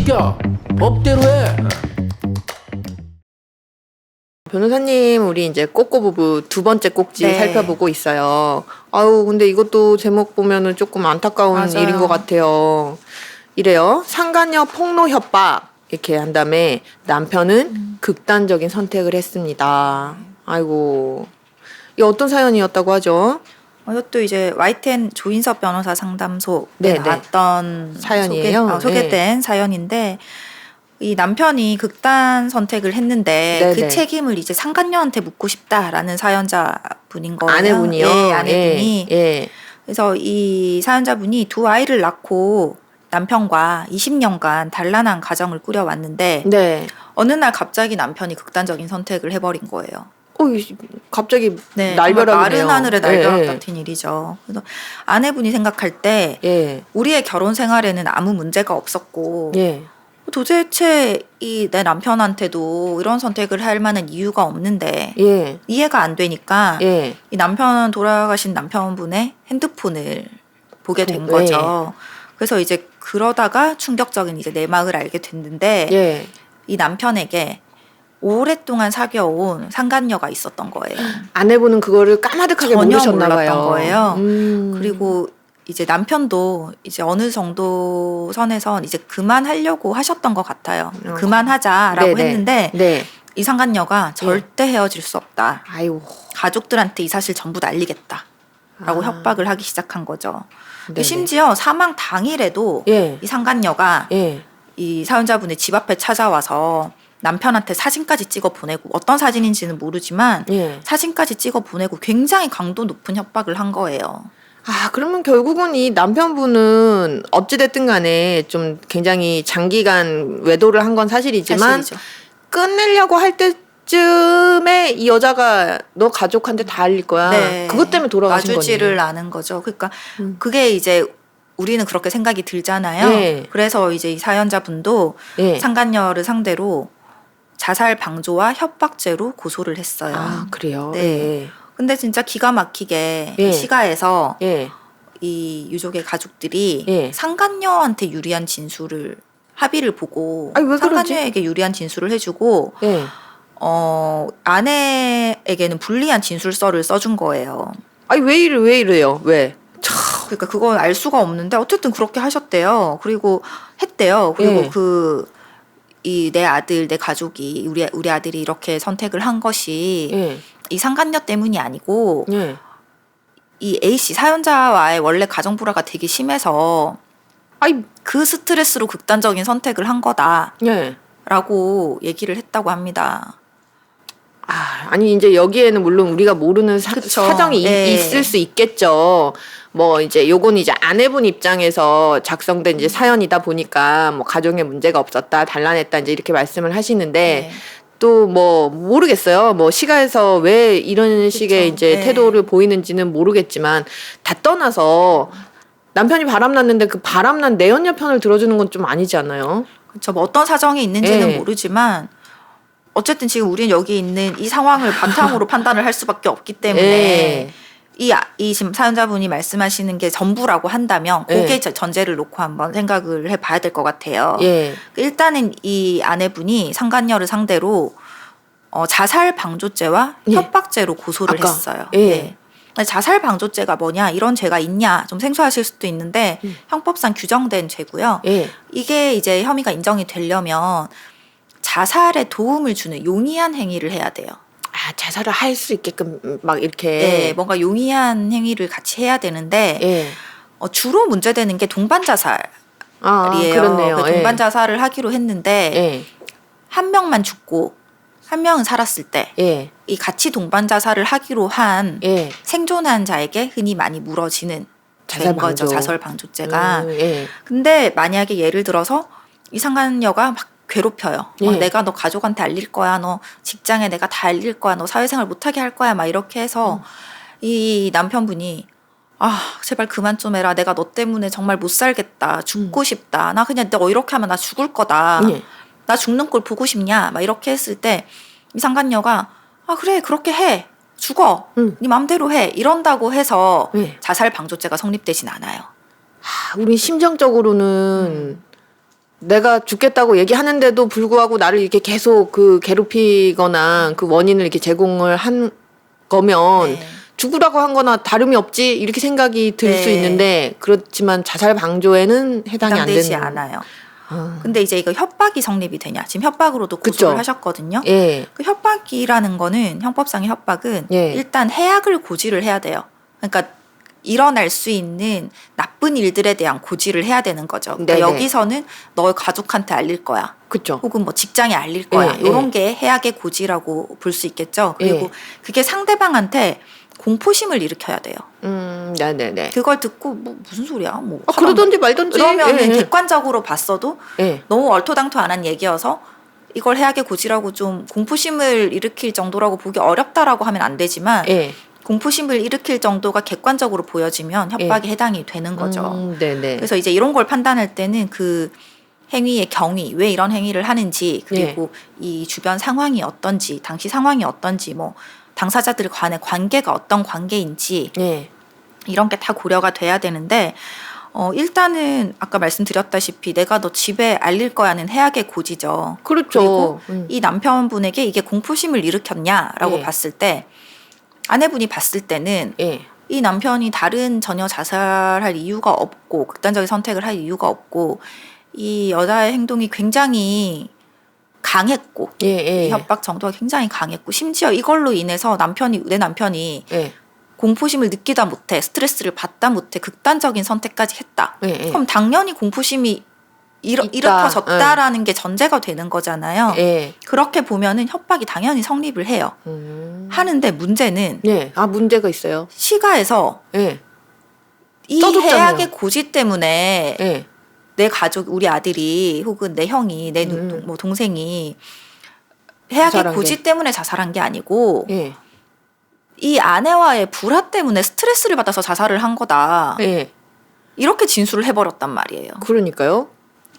시켜. 법대로 해. 변호사님, 우리 이제 꼬꼬 부부 두 번째 꼭지 네. 살펴보고 있어요. 아유, 근데 이것도 제목 보면은 조금 안타까운 맞아요. 일인 것 같아요. 이래요. 상간녀 폭로 협박 이렇게 한 다음에 남편은 극단적인 선택을 했습니다. 아이고, 이 어떤 사연이었다고 하죠? 이것도 이제 YTN 조인섭 변호사 상담소에 네, 나왔던 사연이에요. 소개된 사연인데, 이 남편이 극단 선택을 했는데 네, 그 네. 책임을 이제 상간녀한테 묻고 싶다라는 사연자분인 거예요. 아내분이요. 예, 아내분이. 예. 그래서 이 사연자분이 두 아이를 낳고 남편과 20년간 단란한 가정을 꾸려왔는데 네. 어느 날 갑자기 남편이 극단적인 선택을 해버린 거예요. 갑자기 네, 날벼락이네요. 마른 하늘의 날벼락 예, 같은 일이죠. 그래서 아내분이 생각할 때 예. 우리의 결혼 생활에는 아무 문제가 없었고 예. 도대체 이 내 남편한테도 이런 선택을 할 만한 이유가 없는데 예. 이해가 안 되니까 예. 이 돌아가신 남편분의 핸드폰을 보게 된 네. 거죠. 그래서 이제 그러다가 충격적인 이제 내막을 알게 됐는데 예. 이 남편에게 오랫동안 사귀어온 상간녀가 있었던 거예요. 아내분은 그거를 까마득하게 전혀 모르셨나 몰랐던 봐요. 거예요. 그리고 이제 남편도 이제 어느 정도 선에선 이제 그만하려고 하셨던 것 같아요. 그만하자라고 네네. 했는데 네. 이 상간녀가 절대 헤어질 수 없다. 아이고. 가족들한테 이 사실 전부 날리겠다라고 협박을 하기 시작한 거죠. 네네. 심지어 사망 당일에도 예. 이 상간녀가 예. 이 사연자분의 집 앞에 찾아와서 남편한테 사진까지 찍어 보내고 어떤 사진인지는 모르지만 예. 사진까지 찍어 보내고 굉장히 강도 높은 협박을 한 거예요. 그러면 결국은 이 남편분은 어찌됐든 간에 좀 굉장히 장기간 외도를 한 건 사실이지만 사실이죠. 끝내려고 할 때쯤에 이 여자가 너 가족한테 다 알릴 거야. 네. 그것 때문에 돌아가신 거네. 놔줄지를 아는 거죠. 그러니까 그게 이제 우리는 그렇게 생각이 들잖아요. 네. 그래서 이제 이 사연자분도 예. 상간녀를 상대로 자살 방조와 협박죄로 고소를 했어요. 그래요. 네. 예. 근데 진짜 기가 막히게 예. 이 시가에서 예. 이 유족의 가족들이 예. 상간녀한테 유리한 진술을 합의를 보고 아니, 왜 그러지? 상간녀에게 유리한 진술을 해주고 예. 아내에게는 불리한 진술서를 써준 거예요. 아니 왜 이래요? 왜? 그러니까 그건 알 수가 없는데 어쨌든 그렇게 하셨대요. 그리고 했대요. 그리고 예. 이 내 아들, 내 가족이 우리 아들이 이렇게 선택을 한 것이 예. 이 상간녀 때문이 아니고 예. 이 A 씨 사연자와의 원래 가정 불화가 되게 심해서 그 스트레스로 극단적인 선택을 한 거다라고 예. 얘기를 했다고 합니다. 아니 이제 여기에는 물론 우리가 모르는 그쵸. 사정이 네. 있을 수 있겠죠. 뭐 이제 요건 이제 아내분 입장에서 작성된 이제 사연이다 보니까 뭐 가정에 문제가 없었다, 단란했다 이제 이렇게 말씀을 하시는데 네. 또 뭐 모르겠어요. 뭐 시가에서 왜 이런 식의 이제 네. 태도를 보이는지는 모르겠지만 다 떠나서 남편이 바람났는데 그 바람난 내연녀 편을 들어주는 건 좀 아니지 않나요? 그렇죠. 뭐 어떤 사정이 있는지는 예. 모르지만 어쨌든 지금 우리는 여기 있는 이 상황을 바탕으로 판단을 할 수밖에 없기 때문에 예. 이 지금 사연자분이 말씀하시는 게 전부라고 한다면 예. 그게 전제를 놓고 한번 생각을 해봐야 될 것 같아요. 예. 일단은 이 아내분이 상간녀를 상대로 자살 방조죄와 예. 협박죄로 고소를 아까. 했어요. 예. 네. 자살 방조죄가 뭐냐 이런 죄가 있냐 좀 생소하실 수도 있는데 형법상 규정된 죄고요. 예. 이게 이제 혐의가 인정이 되려면 자살에 도움을 주는 용이한 행위를 해야 돼요. 자살을 할 수 있게끔 막 이렇게 네, 뭔가 용이한 행위를 같이 해야 되는데 예. 주로 문제되는 게 동반 자살이에요. 그렇네요. 그 동반 자살을 하기로 했는데 예. 한 명만 죽고 한 명은 살았을 때 이 예. 같이 동반 자살을 하기로 한 예. 생존한 자에게 흔히 많이 물어지는 죄인 거죠. 자살 방조죄가. 예. 근데 만약에 예를 들어서 이 상간녀가 막 괴롭혀요. 예. 내가 너 가족한테 알릴 거야. 너 직장에 내가 다 알릴 거야. 너 사회생활 못하게 할 거야. 막 이렇게 해서 이 남편분이 제발 그만 좀 해라. 내가 너 때문에 정말 못 살겠다. 죽고 싶다. 나 그냥 너 이렇게 하면 나 죽을 거다. 예. 나 죽는 꼴 보고 싶냐. 막 이렇게 했을 때 이 상간녀가 그래 그렇게 해. 죽어. 네 맘대로 해. 이런다고 해서 예. 자살 방조죄가 성립되진 않아요. 우리 심정적으로는 내가 죽겠다고 얘기하는데도 불구하고 나를 이렇게 계속 그 괴롭히거나 그 원인을 이렇게 제공을 한 거면 네. 죽으라고 한 거나 다름이 없지 이렇게 생각이 들 수 네. 있는데 그렇지만 자살 방조에는 해당이 안 해당되지 되는. 않아요. 아. 근데 이제 이거 협박이 성립이 되냐? 지금 협박으로도 고소를 그쵸. 하셨거든요. 예. 그 협박이라는 거는 형법상의 협박은 예. 일단 해악을 고지를 해야 돼요. 그러니까 일어날 수 있는 나쁜 일들에 대한 고지를 해야 되는 거죠. 그러니까 네네. 여기서는 너 가족한테 알릴 거야. 그쵸. 혹은 뭐 직장에 알릴 거야. 예, 이런 게 해악의 고지라고 볼 수 있겠죠. 그리고 예. 그게 상대방한테 공포심을 일으켜야 돼요. 네네네. 그걸 듣고 뭐 무슨 소리야? 뭐 그러던지 말던지. 그러면은 예, 객관적으로 봤어도 예. 너무 얼토당토안한 얘기여서 이걸 해악의 고지라고 좀 공포심을 일으킬 정도라고 보기 어렵다라고 하면 안 되지만 예. 공포심을 일으킬 정도가 객관적으로 보여지면 협박에 해당이 되는 거죠. 네네. 그래서 이제 이런 걸 판단할 때는 그 행위의 경위, 왜 이런 행위를 하는지, 그리고 이 주변 상황이 어떤지, 당시 상황이 어떤지, 뭐 당사자들 간의 관계가 어떤 관계인지 예. 이런 게 다 고려가 돼야 되는데 일단은 아까 말씀드렸다시피 내가 너 집에 알릴 거야는 해악의 고지죠. 그렇죠. 그리고 이 남편분에게 이게 공포심을 일으켰냐라고 예. 봤을 때 아내분이 봤을 때는 예. 이 남편이 다른 전혀 자살할 이유가 없고 극단적인 선택을 할 이유가 없고 이 여자의 행동이 굉장히 강했고 예. 예. 이 협박 정도가 굉장히 강했고 심지어 이걸로 인해서 내 남편이 예. 공포심을 느끼다 못해 스트레스를 받다 못해 극단적인 선택까지 했다. 예. 예. 그럼 당연히 공포심이 일으켜졌다라는 게 전제가 되는 거잖아요. 예. 그렇게 보면은 협박이 당연히 성립을 해요. 하는데 문제는 예. 아, 문제가 있어요. 시가에서 예. 이 써줬잖아요. 해악의 고지 때문에 예. 내 가족, 우리 아들이 혹은 내 형이, 내 뭐 동생이 해악의 자살한 고지 게. 때문에 자살한 게 아니고 예. 이 아내와의 불화 때문에 스트레스를 받아서 자살을 한 거다. 예. 이렇게 진술을 해버렸단 말이에요. 그러니까요.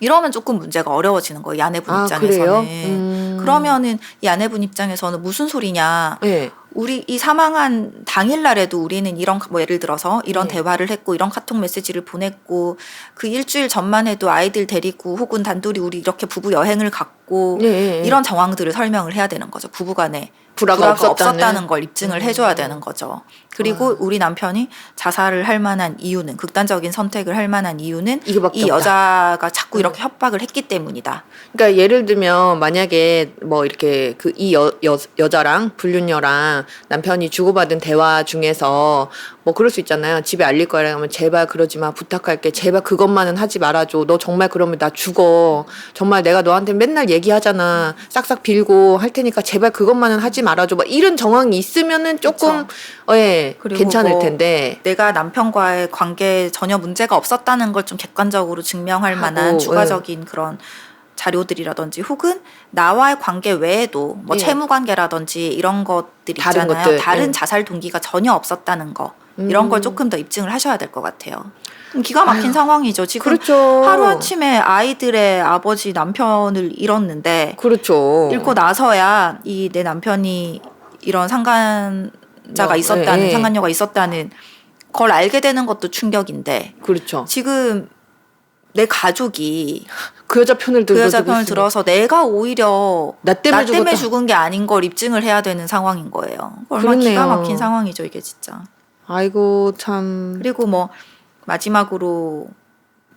이러면 조금 문제가 어려워지는 거예요. 이 아내분 아, 입장에서는. 그래요? 그러면은 이 아내분 입장에서는 무슨 소리냐. 예. 우리 이 사망한 당일날에도 우리는 이런 뭐 예를 들어서 이런 네. 대화를 했고 이런 카톡 메시지를 보냈고 그 일주일 전만 해도 아이들 데리고 혹은 단둘이 우리 이렇게 부부 여행을 갔고 예, 예, 예. 이런 정황들을 설명을 해야 되는 거죠. 부부간에 불화가 없었다는 걸 입증을 해줘야 되는 거죠. 그리고 와. 우리 남편이 자살을 할 만한 이유는 극단적인 선택을 할 만한 이유는 이거밖에 이 없다. 여자가 자꾸 이렇게 협박을 했기 때문이다. 그러니까 예를 들면 만약에 뭐 이렇게 그 이 여자랑 불륜녀랑 남편이 주고받은 대화 중에서 뭐 그럴 수 있잖아요. 집에 알릴 거라 하면 제발 그러지 마. 부탁할게. 제발 그것만은 하지 말아줘. 너 정말 그러면 나 죽어. 정말 내가 너한테 맨날 얘기하잖아. 싹싹 빌고 할 테니까 제발 그것만은 하지 말아줘. 막 이런 정황이 있으면은 조금 예, 그리고 괜찮을 뭐 텐데. 내가 남편과의 관계에 전혀 문제가 없었다는 걸 좀 객관적으로 증명할 하고, 만한 추가적인 그런 자료들이라든지 혹은 나와의 관계 외에도 뭐 예. 채무 관계라든지 이런 것들 다른 있잖아요. 것들, 다른 예. 자살 동기가 전혀 없었다는 거. 이런 걸 조금 더 입증을 하셔야 될 것 같아요. 기가 막힌 상황이죠. 지금 그렇죠. 하루아침에 아이들의 아버지 남편을 잃었는데 그렇죠. 잃고 나서야 이 내 남편이 이런 상간자가 있었다는 예. 상간녀가 있었다는 걸 알게 되는 것도 충격인데 그렇죠. 지금 내 가족이 그 여자 편을 그 들어주고 여자 편을 있으니까. 들어서 내가 오히려 나 때문에 죽었다. 죽은 게 아닌 걸 입증을 해야 되는 상황인 거예요. 얼마나 그렇네요. 기가 막힌 상황이죠 이게 진짜. 아이고 참. 그리고 뭐 마지막으로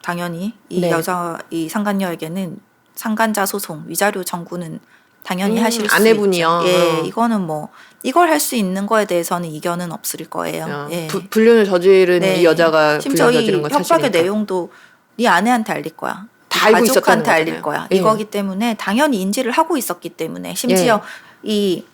당연히 이 네. 여자 이 상간녀에게는 상간자 소송 위자료 청구는 당연히 하실 수 아내분이요? 있죠. 예, 이거는 뭐 이걸 할 수 있는 거에 대해서는 이견은 없을 거예요. 예. 불륜을 저지른 네. 이 여자가 심지어 불륜 이 저지른 건 협박의 사실이니까. 내용도 네 아내한테 알릴 거야. 다 알고 있었다는 가족한테 알릴 거잖아요. 거야. 예. 이거기 때문에 당연히 인지를 하고 있었기 때문에 심지어 이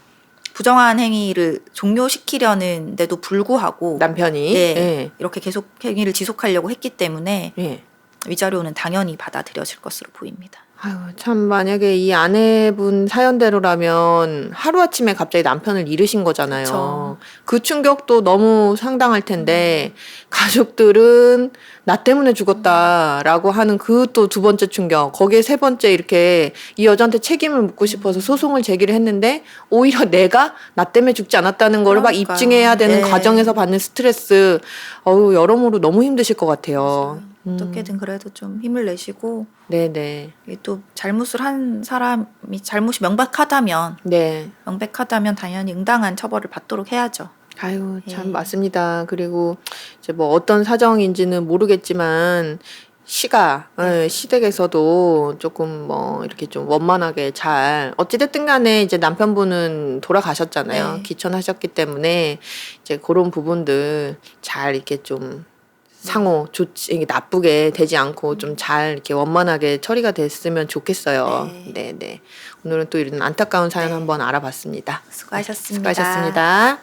부정한 행위를 종료시키려는데도 불구하고 남편이 예, 예. 이렇게 계속 행위를 지속하려고 했기 때문에 예. 위자료는 당연히 받아들여질 것으로 보입니다. 아유, 참 만약에 이 아내분 사연대로라면 하루아침에 갑자기 남편을 잃으신 거잖아요. 그쵸. 그 충격도 너무 상당할 텐데 가족들은 나 때문에 죽었다라고 하는 그 또 두 번째 충격. 거기에 세 번째 이렇게 이 여자한테 책임을 묻고 싶어서 소송을 제기를 했는데 오히려 내가 나 때문에 죽지 않았다는 거를 막 그러니까요. 입증해야 되는 네. 과정에서 받는 스트레스. 여러모로 너무 힘드실 것 같아요. 어떻게든 그래도 좀 힘을 내시고 네네. 이게 또 잘못을 한 사람이 잘못이 명백하다면 네. 당연히 응당한 처벌을 받도록 해야죠. 아유, 참 예. 맞습니다. 그리고 이제 뭐 어떤 사정인지는 모르겠지만 시댁에서도 조금 뭐 이렇게 좀 원만하게 잘 어찌됐든 간에 이제 남편분은 돌아가셨잖아요. 네. 기천하셨기 때문에 이제 그런 부분들 잘 이렇게 좀 상호 좋지 이게 나쁘게 되지 않고 좀 잘 이렇게 원만하게 처리가 됐으면 좋겠어요. 네. 네. 오늘은 또 이런 안타까운 사연 네. 한번 알아봤습니다. 수고하셨습니다. 수고하셨습니다.